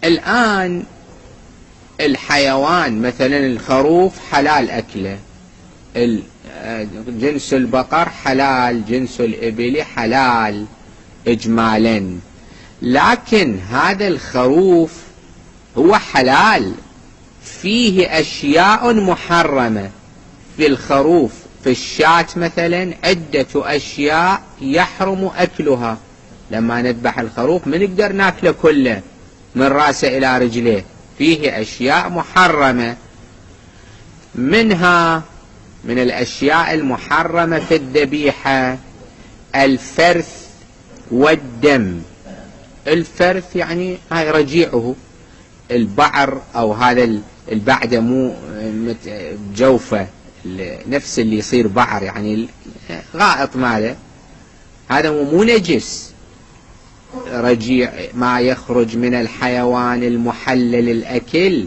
الآن الحيوان مثلا الخروف حلال أكله، جنس البقر حلال، جنس الإبل حلال إجمالا، لكن هذا الخروف هو حلال، فيه أشياء محرمة في الخروف. في الشاة مثلا عدة أشياء يحرم أكلها. لما نذبح الخروف ما نقدر ناكله كله من رأسه إلى رجليه، فيه أشياء محرمة. منها من الأشياء المحرمة في الذبيحة الفرث والدم. الفرث يعني هاي رجيعه، البعر أو هذا البعدة مو جوفة، نفس اللي يصير بعر يعني غائط ماله، هذا مو نجس. رجيع ما يخرج من الحيوان المحلل الأكل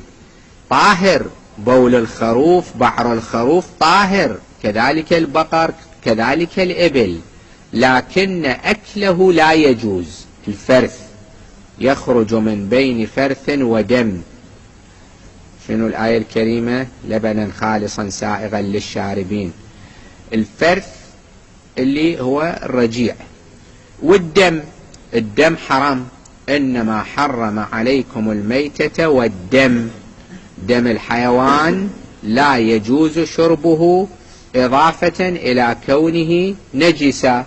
طاهر، بول الخروف بعر الخروف طاهر، كذلك البقر كذلك الإبل، لكن أكله لا يجوز. الفرث يخرج من بين فرث ودم. شنو الآية الكريمة؟ لبنا خالصا سائغا للشاربين. الفرث اللي هو الرجيع. والدم، الدم حرام، إنما حرم عليكم الميتة والدم. دم الحيوان لا يجوز شربه إضافة إلى كونه نجسا،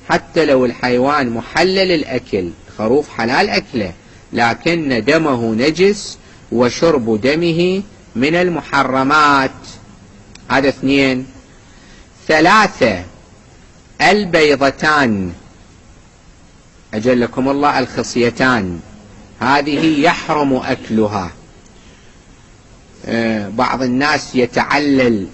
حتى لو الحيوان محلل الأكل، خروف حلال أكله، لكن دمه نجس وشرب دمه من المحرمات. هذا 2. 3 البيضتان أجلكم الله، الخصيتان، هذه يحرم أكلها. بعض الناس يتعلل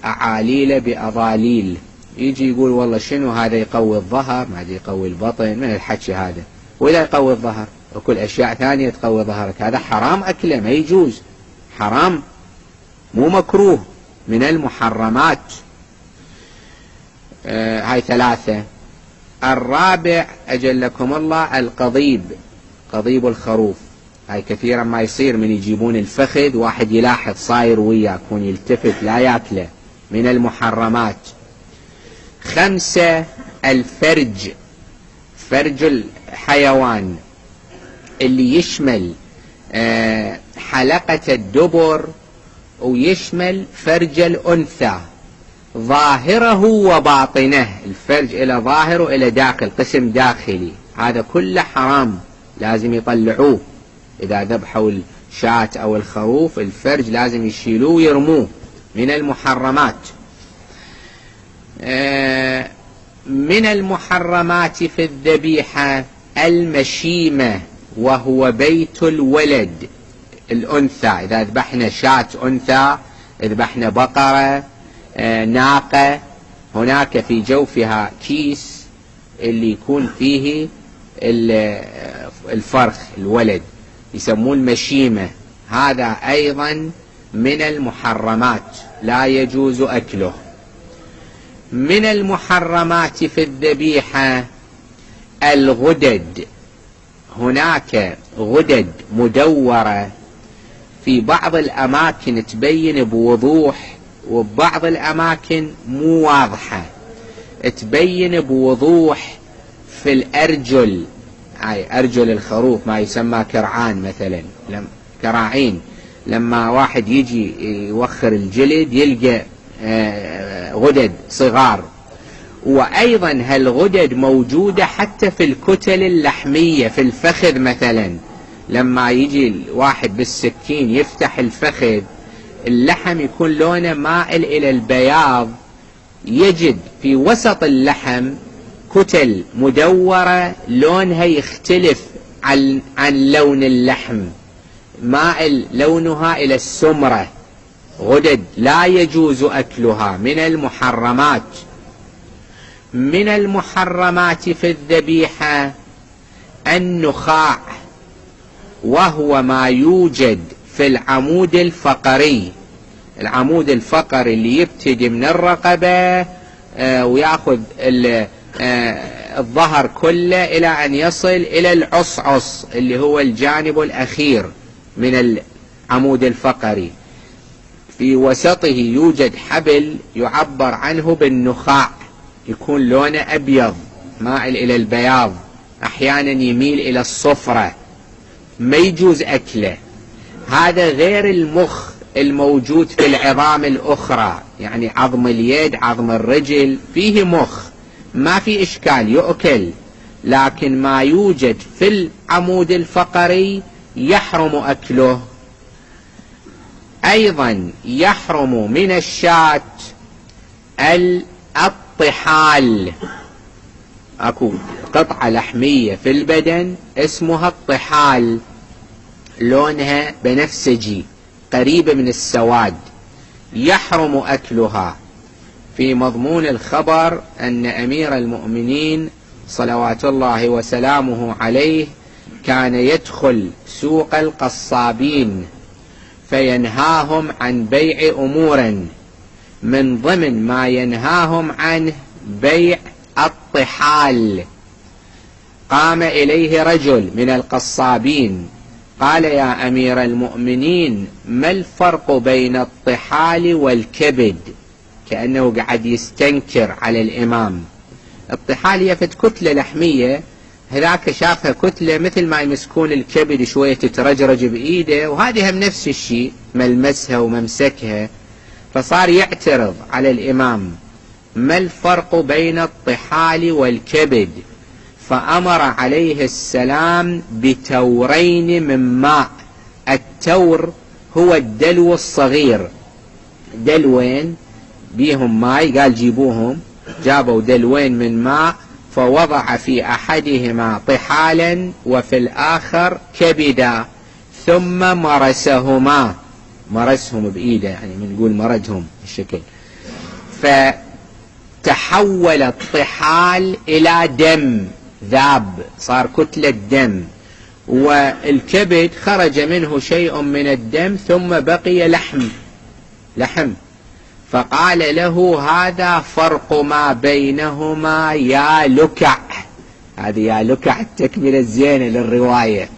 أعاليل بأضاليل، يجي يقول والله شنو هذا يقوي الظهر، ما يقوي البطن، من الحكي هذا. وإذا يقوي الظهر وكل أشياء ثانية تقوي ظهرك، هذا حرام أكله، ما يجوز، حرام مو مكروه، من المحرمات. هاي 3. 4 أجلكم الله القضيب، قضيب الخروف. هاي كثيرا ما يصير من يجيبون الفخذ واحد يلاحظ صاير وياه، يكون يلتفت لا ياكله، من المحرمات. 5 الفرج، فرج الحيوان اللي يشمل حلقة الدبر ويشمل فرج الأنثى، ظاهره وباطنه. الفرج إلى ظاهر وإلى داخل، قسم داخلي، هذا كله حرام، لازم يطلعوه. إذا ذبحوا الشاة أو الخروف الفرج لازم يشيلوه ويرموه، من المحرمات. من المحرمات في الذبيحة المشيمة، وهو بيت الولد الأنثى. إذا ذبحنا شاة أنثى، ذبحنا بقرة، ناقة، هناك في جوفها كيس اللي يكون فيه الفرخ الولد، يسمون مشيمة، هذا أيضا من المحرمات، لا يجوز أكله. من المحرمات في الذبيحة الغدد، هناك غدد مدورة في بعض الأماكن تبين بوضوح، وبعض الأماكن مو واضحة. تبين بوضوح في الأرجل، أي أرجل الخروف، ما يسمى كرعان مثلا، كراعين، لما واحد يجي يوخر الجلد يلقى غدد صغار. وأيضا هالغدد موجودة حتى في الكتل اللحمية، في الفخذ مثلا، لما يجي الواحد بالسكين يفتح الفخذ، اللحم يكون لونه مائل إلى البياض، يجد في وسط اللحم كتل مدورة لونها يختلف عن لون اللحم، مائل لونها إلى السمرة. غدد لا يجوز أكلها، من المحرمات. من المحرمات في الذبيحة النخاع، وهو ما يوجد في العمود الفقري. العمود الفقري اللي يبتدي من الرقبة ويأخذ الظهر كله إلى أن يصل إلى العصعص اللي هو الجانب الأخير من العمود الفقري. في وسطه يوجد حبل يعبر عنه بالنخاع، يكون لونه أبيض مائل إلى البياض، أحيانا يميل إلى الصفرة، ما يجوز أكله. هذا غير المخ الموجود في العظام الأخرى، يعني عظم اليد، عظم الرجل فيه مخ، ما في إشكال يؤكل، لكن ما يوجد في العمود الفقري يحرم أكله. أيضا يحرم من الشاة الطحال. أكو قطعة لحمية في البدن اسمها الطحال، لونها بنفسجي قريبة من السواد، يحرم أكلها. في مضمون الخبر أن أمير المؤمنين صلوات الله وسلامه عليه كان يدخل سوق القصابين فينهاهم عن بيع أمور، من ضمن ما ينهاهم عنه بيع الطحال. قام إليه رجل من القصابين قال: يا أمير المؤمنين، ما الفرق بين الطحال والكبد؟ كأنه قاعد يستنكر على الإمام. الطحال هي كتلة لحمية، هذاك شافها كتلة مثل ما يمسكون الكبد شوية تترجرج بإيده، وهذه هم نفس الشيء، ملمسها وممسكها. فصار يعترض على الإمام: ما الفرق بين الطحال والكبد؟ فأمر عليه السلام بتورين من ماء. التور هو الدلو الصغير، دلوين بيهم ماء، قال جيبوهم، جابوا دلوين من ماء، فوضع في أحدهما طحالا وفي الآخر كبدا، ثم مرسهما، مرسهم بإيده، يعني من نقول مرجهم الشكل، فتحول الطحال إلى دم، ذاب، صار كتلة دم، والكبد خرج منه شيء من الدم ثم بقي لحم. فقال له: هذا فرق ما بينهما يا لكع. هذه يا لكع التكملة الزينة للرواية،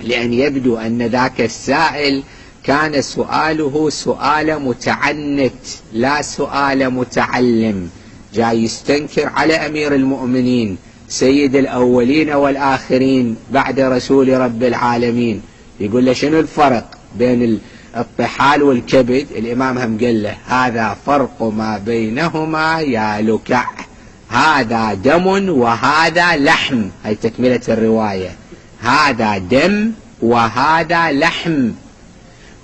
لأن يبدو أن ذاك السائل كان سؤاله سؤال متعنت لا سؤال متعلم، جاي يستنكر على أمير المؤمنين سيد الأولين والآخرين بعد رسول رب العالمين، يقول له: شنو الفرق بين الطحال والكبد؟ الإمام هم قال له: هذا فرق ما بينهما يا لكع، هذا دم وهذا لحم. هي تكملة الرواية، هذا دم وهذا لحم.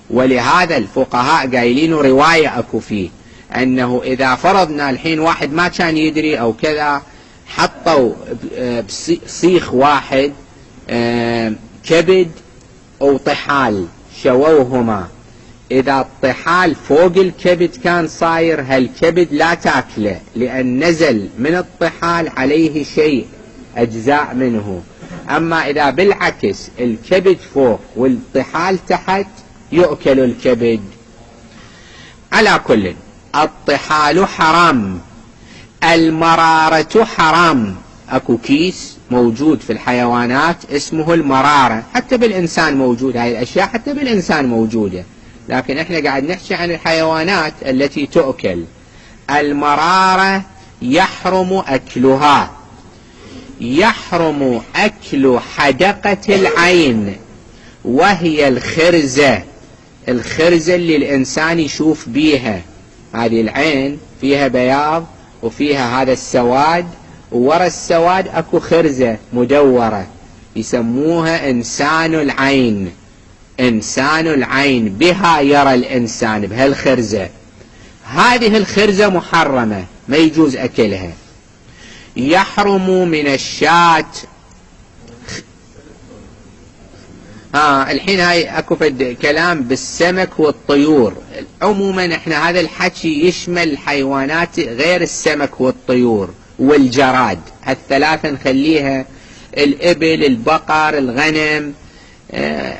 ولهذا الفقهاء قايلين رواية أكو فيه أنه إذا فرضنا الحين واحد ما كان يدري أو كذا، حطوا بصيخ واحد كبد أو طحال، شووهما، إذا الطحال فوق الكبد كان صاير، هالكبد لا تاكله، لأن نزل من الطحال عليه شيء، أجزاء منه. أما إذا بالعكس الكبد فوق والطحال تحت، يؤكل الكبد. على كل، الطحال حرام، المرارة حرام. أكو كيس موجود في الحيوانات اسمه المرارة، حتى بالإنسان موجود، هاي الأشياء حتى بالإنسان موجودة، لكن احنا قاعد نحكي عن الحيوانات التي تؤكل. المرارة يحرم أكلها. يحرم أكل حدقة العين، وهي الخرزة اللي الإنسان يشوف بيها، هذه العين فيها بياض وفيها هذا السواد، وورا السواد أكو خرزة مدورة يسموها إنسان العين. إنسان العين بها يرى الإنسان، بهالخرزة. هذه الخرزة محرمة، ما يجوز أكلها. يحرم من الشاة. الحين هاي أكو كلام بالسمك والطيور. عموما احنا هذا الحكي يشمل الحيوانات غير السمك والطيور والجراد، هالثلاثة نخليها، الإبل، البقر، الغنم،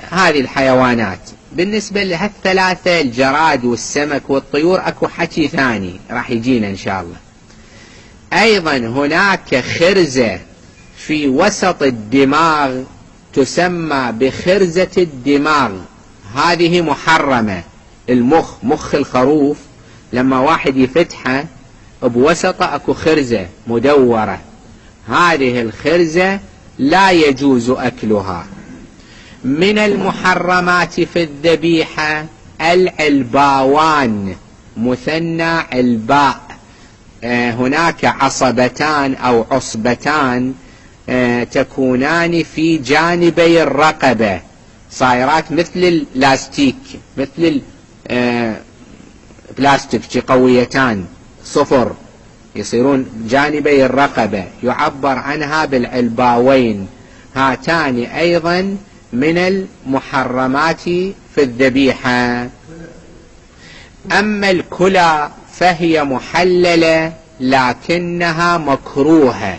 هذه الحيوانات. بالنسبة لهالثلاثة، الجراد والسمك والطيور، أكو حكي ثاني راح يجينا إن شاء الله. أيضا هناك خرزة في وسط الدماغ تسمى بخرزة الدماغ، هذه محرمة. مخ الخروف لما واحد يفتحه بوسطه اكو خرزة مدورة، هذه الخرزة لا يجوز أكلها. من المحرمات في الذبيحة العلباوان، مثنى علباء، هناك عصبتان أو عصبتان تكونان في جانبي الرقبة، صايرات مثل اللاستيك، مثل بلاستيك قويتان صفر، يصيرون جانبي الرقبة، يعبر عنها بالعلباوين. هاتان أيضا من المحرمات في الذبيحة. أما الكلى فهي محللة لكنها مكروهة.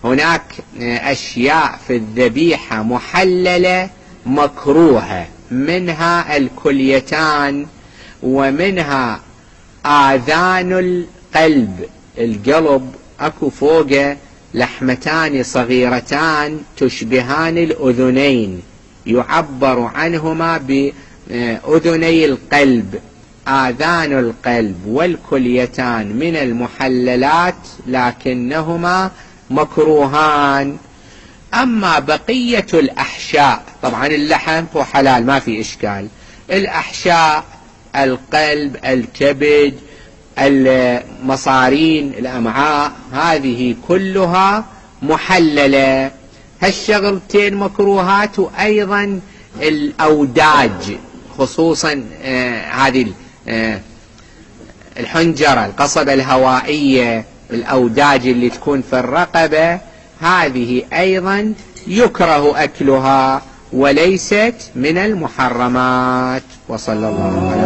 هناك أشياء في الذبيحة محللة مكروهة، منها الكليتان، ومنها آذان القلب. القلب أكو فوقه لحمتان صغيرتان تشبهان الأذنين، يعبر عنهما بأذني القلب. آذان القلب والكليتان من المحللات لكنهما مكروهان. أما بقية الأحشاء، طبعا اللحم هو حلال ما في إشكال، الأحشاء القلب، الكبد، المصارين، الأمعاء، هذه كلها محللة. هالشغلتين مكروهات. وأيضا الأوداج، خصوصا هذه الحنجرة، القصبة الهوائية، الأوداج اللي تكون في الرقبة، هذه أيضا يكره أكلها وليست من المحرمات. وصلى الله عليه